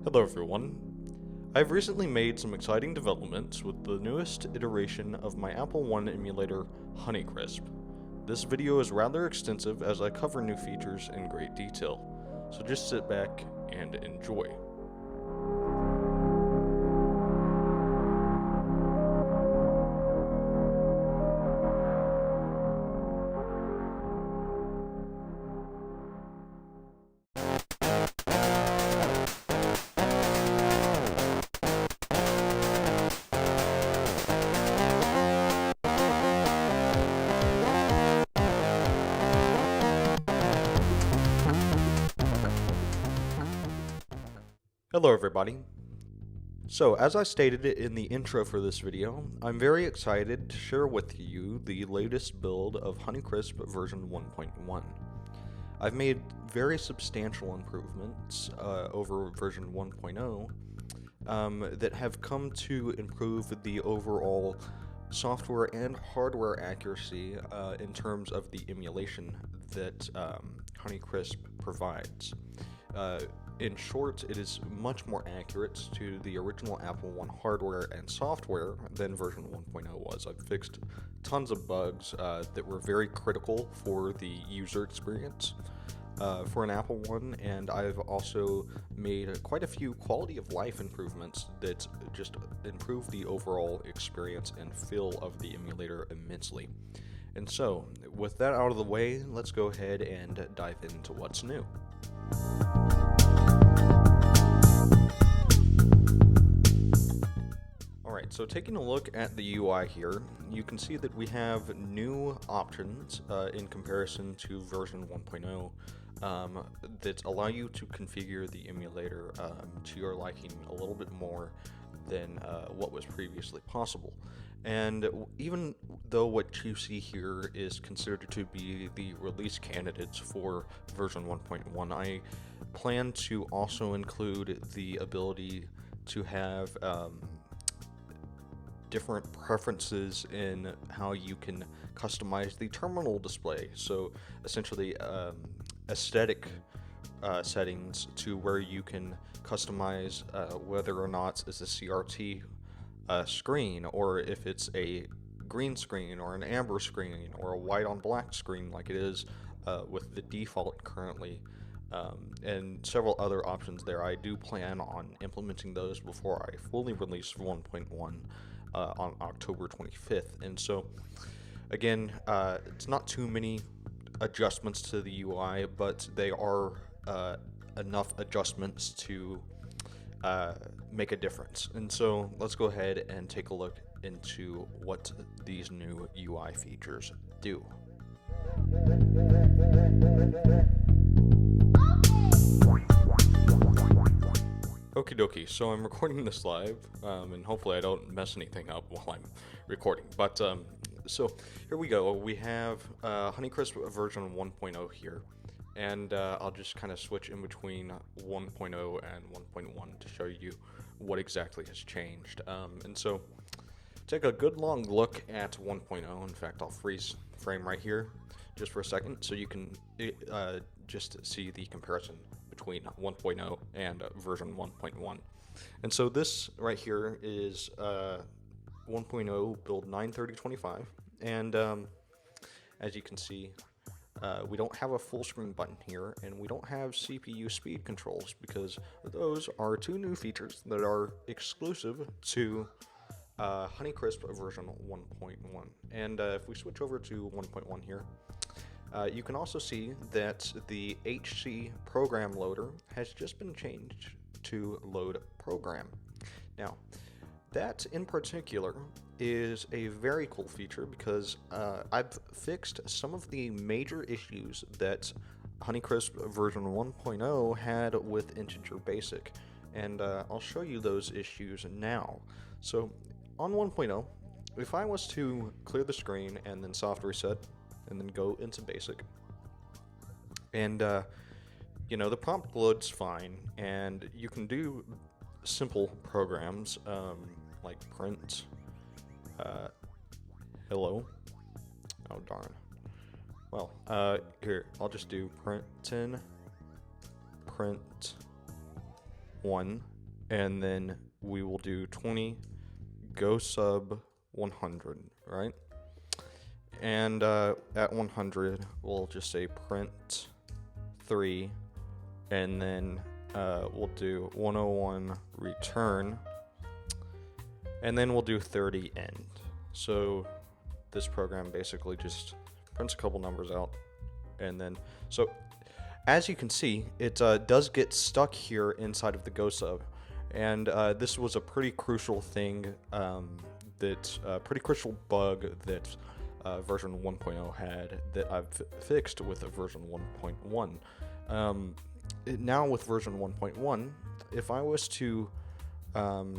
Hello everyone. I've recently made some exciting developments with the newest iteration of my Apple-1 emulator, HoneyCrisp. This video is rather extensive as I cover new features in great detail, so just sit back and enjoy. Hello everybody. So, as I stated in the intro for this video, I'm very excited to share with you the latest build of HoneyCrisp version 1.1. I've made very substantial improvements over version 1.0 that have come to improve the overall software and hardware accuracy in terms of the emulation that HoneyCrisp provides. In short, it is much more accurate to the original Apple-1 hardware and software than version 1.0 was. I've fixed tons of bugs that were very critical for the user experience for an Apple-1, and I've also made quite a few quality of life improvements that just improve the overall experience and feel of the emulator immensely. And so, with that out of the way, let's go ahead and dive into what's new. Alright, so taking a look at the UI here, you can see that we have new options in comparison to version 1.0 that allow you to configure the emulator to your liking a little bit more than what was previously possible. And even though what you see here is considered to be the release candidates for version 1.1, I plan to also include the ability to have different preferences in how you can customize the terminal display. So essentially aesthetic settings to where you can customize whether or not it's a CRT screen, or if it's a green screen or an amber screen or a white on black screen like it is with the default currently, and several other options there. I do plan on implementing those before I fully release 1.1 on October 25th. And so again, it's not too many adjustments to the UI, but they are enough adjustments to make a difference. And so let's go ahead and take a look into what these new UI features do. Okie dokie, so I'm recording this live, and hopefully I don't mess anything up while I'm recording. But so here we go. We have HoneyCrisp version 1.0 here, and I'll just kind of switch in between 1.0 and 1.1 to show you what exactly has changed. And so take a good long look at 1.0. In fact, I'll freeze frame right here just for a second so you can just see the comparison between 1.0 and version 1.1. And so this right here is 1.0 build 93025, and as you can see, we don't have a full screen button here, and we don't have CPU speed controls because those are two new features that are exclusive to HoneyCrisp version 1.1. And if we switch over to 1.1 here, you can also see that the HC program loader has just been changed to load program. Now, that in particular is a very cool feature because I've fixed some of the major issues that HoneyCrisp version 1.0 had with integer basic, and I'll show you those issues now. So on 1.0, if I was to clear the screen and then soft reset and then go into basic, and you know, the prompt loads fine, and you can do simple programs like print hello. Oh darn. Well, here, I'll just do print 1, and then we will do 20 go sub 100, right? And at 100, we'll just say print 3, and then we'll do 101 return, and then we'll do 30 end. So this program basically just prints a couple numbers out, and then, so as you can see, it does get stuck here inside of the go sub, and this was a pretty crucial thing, pretty crucial bug that version 1.0 had that I've fixed with version 1.1. Now with version 1.1, if I was to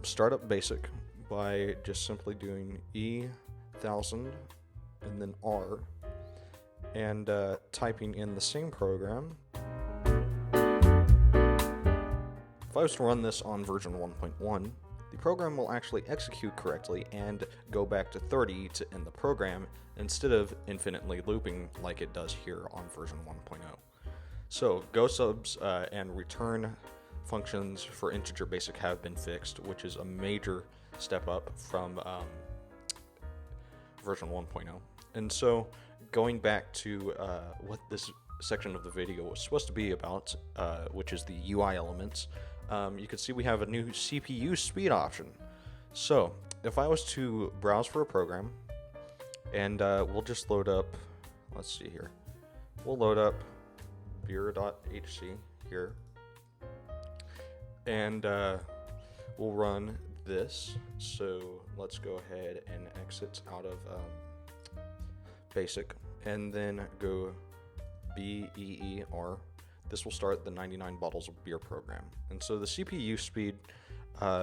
start up BASIC by just simply doing E1000 and then R and typing in the same program, if I was to run this on version 1.1, the program will actually execute correctly and go back to 30 to end the program instead of infinitely looping like it does here on version 1.0. So go subs and return functions for integer basic have been fixed, which is a major step up from version 1.0. And so going back to what this section of the video was supposed to be about, which is the UI elements, you can see we have a new CPU speed option. So if I was to browse for a program, and we'll just load up, let's see here, we'll load up beer.hc here, and we'll run this. So let's go ahead and exit out of basic, and then go BEER. This will start the 99 bottles of beer program. And so the CPU speed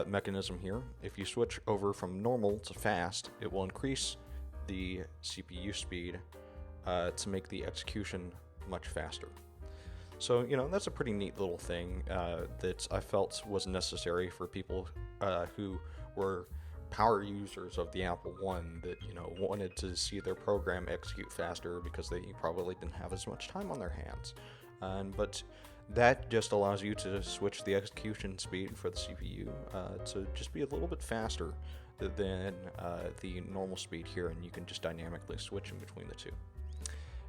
mechanism here, if you switch over from normal to fast, it will increase the CPU speed to make the execution much faster. So, you know, that's a pretty neat little thing that I felt was necessary for people who were power users of the Apple-1 that, you know, wanted to see their program execute faster because they probably didn't have as much time on their hands. But that just allows you to switch the execution speed for the CPU to just be a little bit faster than the normal speed here, and you can just dynamically switch in between the two.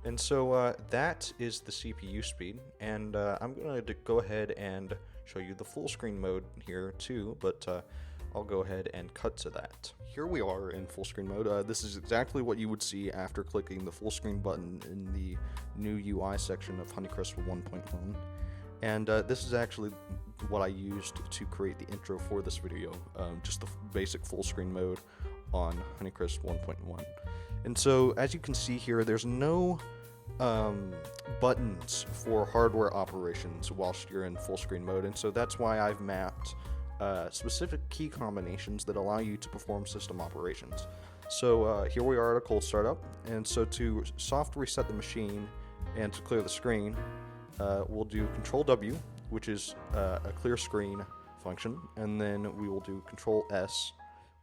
And so that is the CPU speed, and I'm going to go ahead and show you the full screen mode here too, but I'll go ahead and cut to that. Here we are in full screen mode. This is exactly what you would see after clicking the full screen button in the new UI section of HoneyCrisp 1.1. And this is actually what I used to create the intro for this video, just the basic full screen mode on HoneyCrisp 1.1. And so as you can see here, there's no buttons for hardware operations whilst you're in full screen mode, and so that's why I've mapped specific key combinations that allow you to perform system operations. So here we are at a cold startup, and so to soft reset the machine and to clear the screen, we'll do Control W, which is a clear screen function, and then we will do Control S,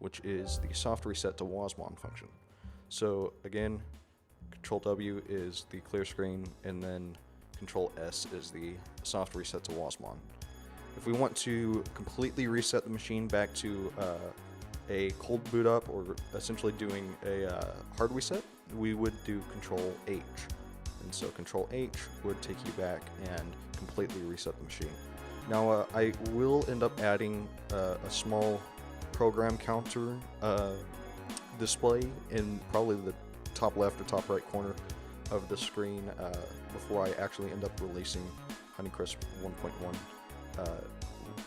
which is the soft reset to WASMON function. So again, Control W is the clear screen, and then Control S is the soft reset to WASMON. If we want to completely reset the machine back to a cold boot up, or essentially doing a hard reset, we would do Control H. And so Control H would take you back and completely reset the machine. Now I will end up adding a small program counter display in probably the top left or top right corner of the screen before I actually end up releasing HoneyCrisp 1.1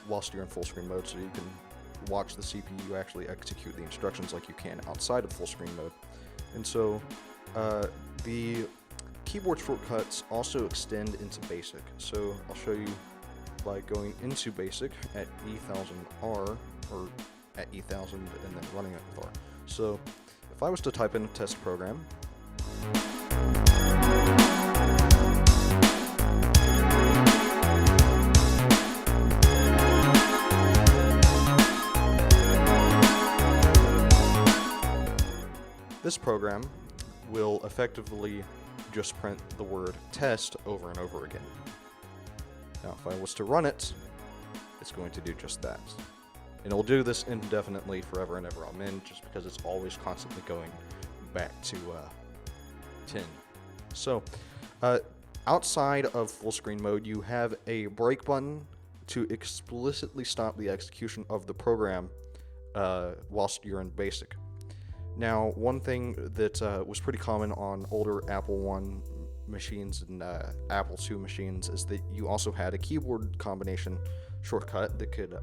whilst you're in full screen mode, so you can watch the CPU actually execute the instructions like you can outside of full screen mode. And so the keyboard shortcuts also extend into BASIC. So I'll show you by going into BASIC at E1000R, or at E1000 and then running it with R. So if I was to type in a test program, this program will effectively just print the word test over and over again. Now if I was to run it, it's going to do just that. And it will do this indefinitely forever and ever. Amen, just because it's always constantly going back to 10. So, outside of full screen mode, you have a break button to explicitly stop the execution of the program whilst you're in BASIC. Now, one thing that was pretty common on older Apple-1 machines and Apple-2 machines is that you also had a keyboard combination shortcut that could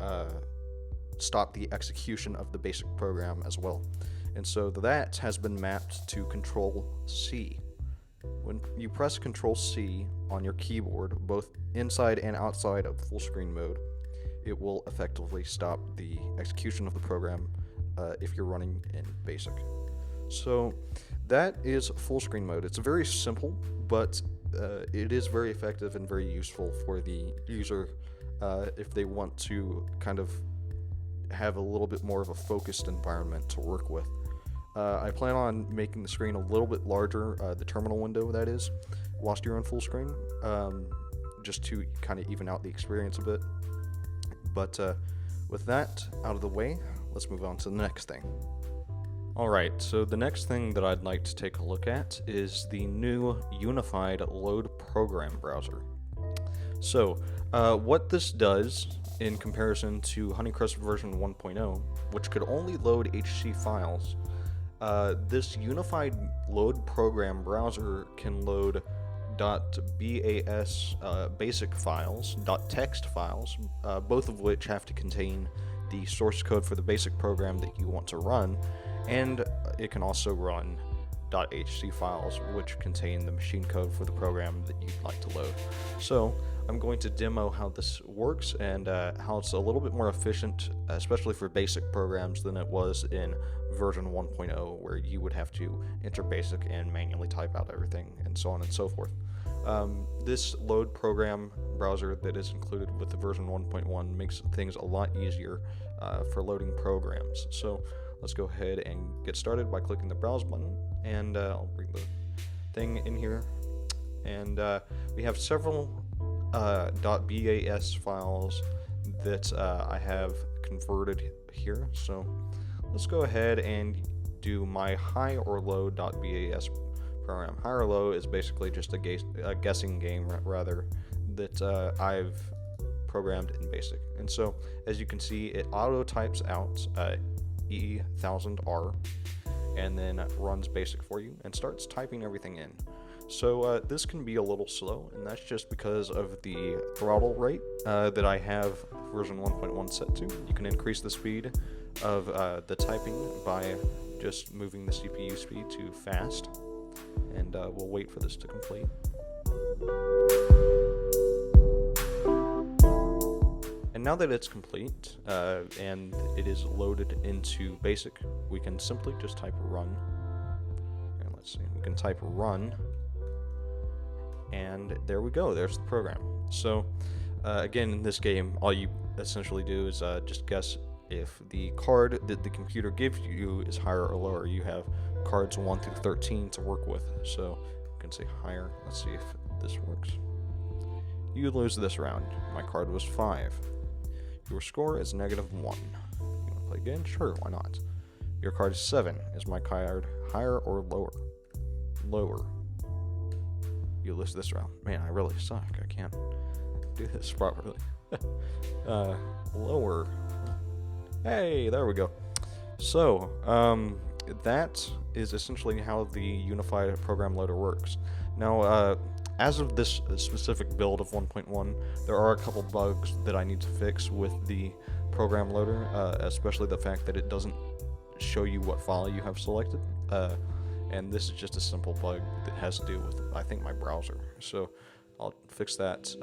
stop the execution of the BASIC program as well. And so that has been mapped to Control-C. When you press Control-C on your keyboard, both inside and outside of full screen mode, it will effectively stop the execution of the program if you're running in BASIC. So that is full screen mode. It's very simple, but it is very effective and very useful for the user if they want to kind of have a little bit more of a focused environment to work with. I plan on making the screen a little bit larger, the terminal window that is, whilst you're on full screen, just to kind of even out the experience a bit. But with that out of the way, let's move on to the next thing. Alright, so the next thing that I'd like to take a look at is the new unified load program browser. So, what this does in comparison to HoneyCrisp version 1.0, which could only load HC files, this unified load program browser can load .bas basic files, .text files, both of which have to contain the source code for the basic program that you want to run, and it can also run .hc files, which contain the machine code for the program that you'd like to load. So I'm going to demo how this works and how it's a little bit more efficient, especially for basic programs, than it was in version 1.0, where you would have to enter basic and manually type out everything, and so on and so forth. This load program browser that is included with the version 1.1 makes things a lot easier for loading programs. So let's go ahead and get started by clicking the browse button, and I'll bring the thing in here. And we have several .bas files that I have converted here. So let's go ahead and do my high or low .bas program. High or low is basically just a guessing game rather that I've programmed in BASIC. And so as you can see, it auto types out E1000R and then runs BASIC for you and starts typing everything in. So this can be a little slow, and that's just because of the throttle rate that I have version 1.1 set to. You can increase the speed of the typing by just moving the CPU speed to fast, and we'll wait for this to complete. And now that it's complete and it is loaded into BASIC, we can simply just type run. And let's see, we can type run. And there we go, there's the program. So again, in this game, all you essentially do is just guess if the card that the computer gives you is higher or lower. You have cards 1 through 13 to work with, so you can say higher. Let's see if this works. You lose this round. My card was 5. Your score is -1. You want to play again? Sure, why not? Your card is 7. Is my card higher or lower? Lower. You lose this round. Man, I really suck. I can't do this properly. Lower. Hey, there we go. So, that is essentially how the unified program loader works. Now, as of this specific build of 1.1, there are a couple bugs that I need to fix with the program loader, especially the fact that it doesn't show you what file you have selected. And this is just a simple bug that has to do with, I think, my browser. So I'll fix that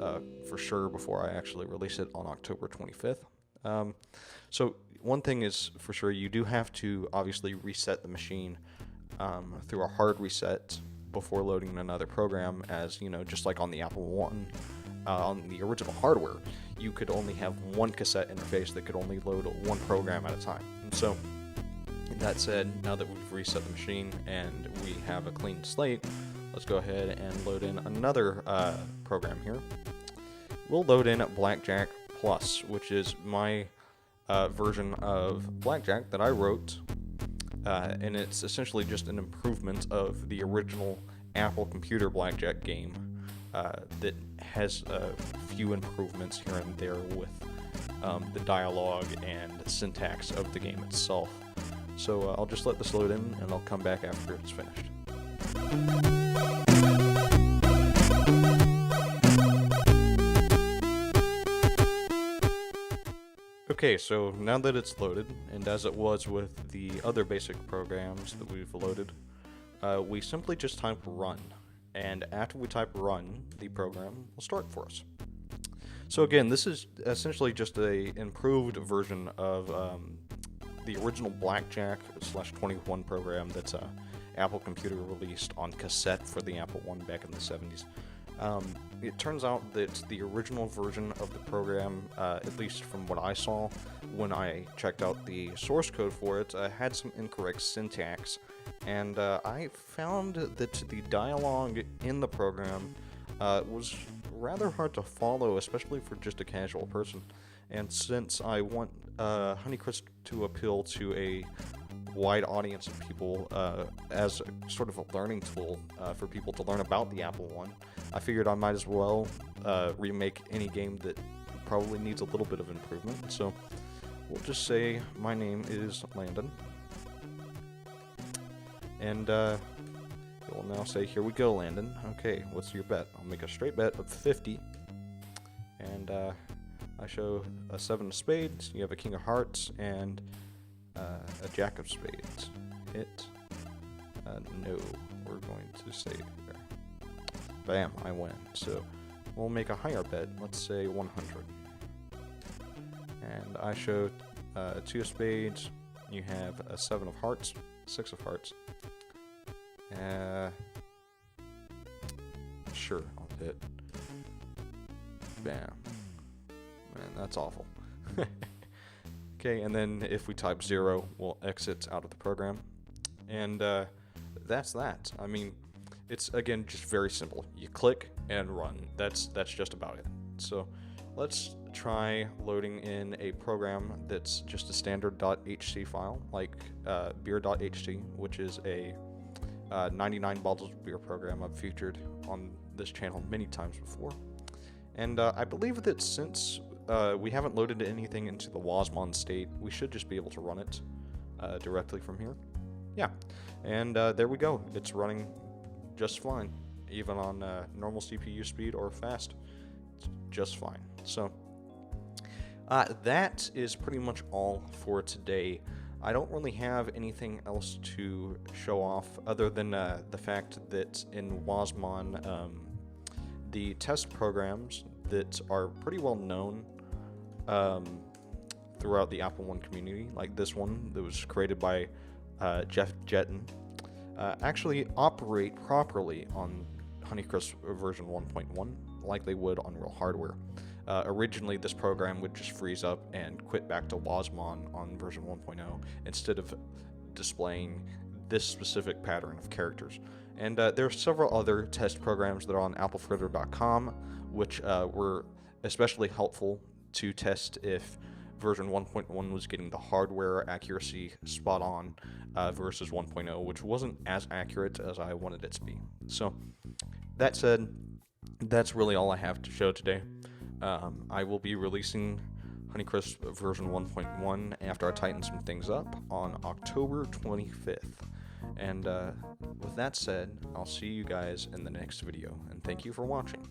for sure before I actually release it on October 25th. So one thing is for sure, you do have to obviously reset the machine through a hard reset before loading another program, as you know, just like on the Apple-1, on the original hardware, you could only have one cassette interface that could only load one program at a time. And so that said, now that we've reset the machine and we have a clean slate, let's go ahead and load in another program here. We'll load in Blackjack Plus, which is my version of Blackjack that I wrote, and it's essentially just an improvement of the original Apple computer Blackjack game that has a few improvements here and there with the dialogue and syntax of the game itself. So I'll just let this load in, and I'll come back after it's finished. Okay, so now that it's loaded, and as it was with the other basic programs that we've loaded, we simply just type run, and after we type run, the program will start for us. So again, this is essentially just a improved version of the original Blackjack/21 program that's Apple Computer released on cassette for the Apple-1 back in the 70s. It turns out that the original version of the program, at least from what I saw when I checked out the source code for it, had some incorrect syntax, and I found that the dialogue in the program was rather hard to follow, especially for just a casual person. And since I want HoneyCrisp to appeal to a wide audience of people as a sort of a learning tool for people to learn about the Apple-1, I figured I might as well remake any game that probably needs a little bit of improvement. So we'll just say my name is Landon, and we'll now say, here we go, Landon. Okay, what's your bet? I'll make a straight bet of 50, and I show a 7 of spades, you have a king of hearts, and a jack of spades. No, we're going to say there. Bam, I win. So we'll make a higher bet, let's say 100. And I show 2 of spades, you have a 7 of hearts, 6 of hearts. Sure, I'll hit. Bam. Man, that's awful. Okay, and then if we type 0, we'll exit out of the program. And that's that. I mean, it's, again, just very simple. You click and run. That's just about it. So let's try loading in a program that's just a standard .hc file, like beer.ht, which is a 99 bottles of beer program I've featured on this channel many times before. And I believe that since we haven't loaded anything into the Wasmon state, we should just be able to run it directly from here. Yeah, and there we go. It's running just fine, even on normal CPU speed or fast. It's just fine. So that is pretty much all for today. I don't really have anything else to show off other than the fact that in Wasmon, the test programs that are pretty well known throughout the Apple-1 community, like this one that was created by Jeff Jetton, actually operate properly on HoneyCrisp version 1.1 like they would on real hardware. Originally, this program would just freeze up and quit back to Wasmon on version 1.0 instead of displaying this specific pattern of characters. And there are several other test programs that are on applefritter.com, which were especially helpful to test if version 1.1 was getting the hardware accuracy spot on versus 1.0, which wasn't as accurate as I wanted it to be. So, that said, that's really all I have to show today. I will be releasing HoneyCrisp version 1.1 after I tighten some things up on October 25th. And with that said, I'll see you guys in the next video, and thank you for watching.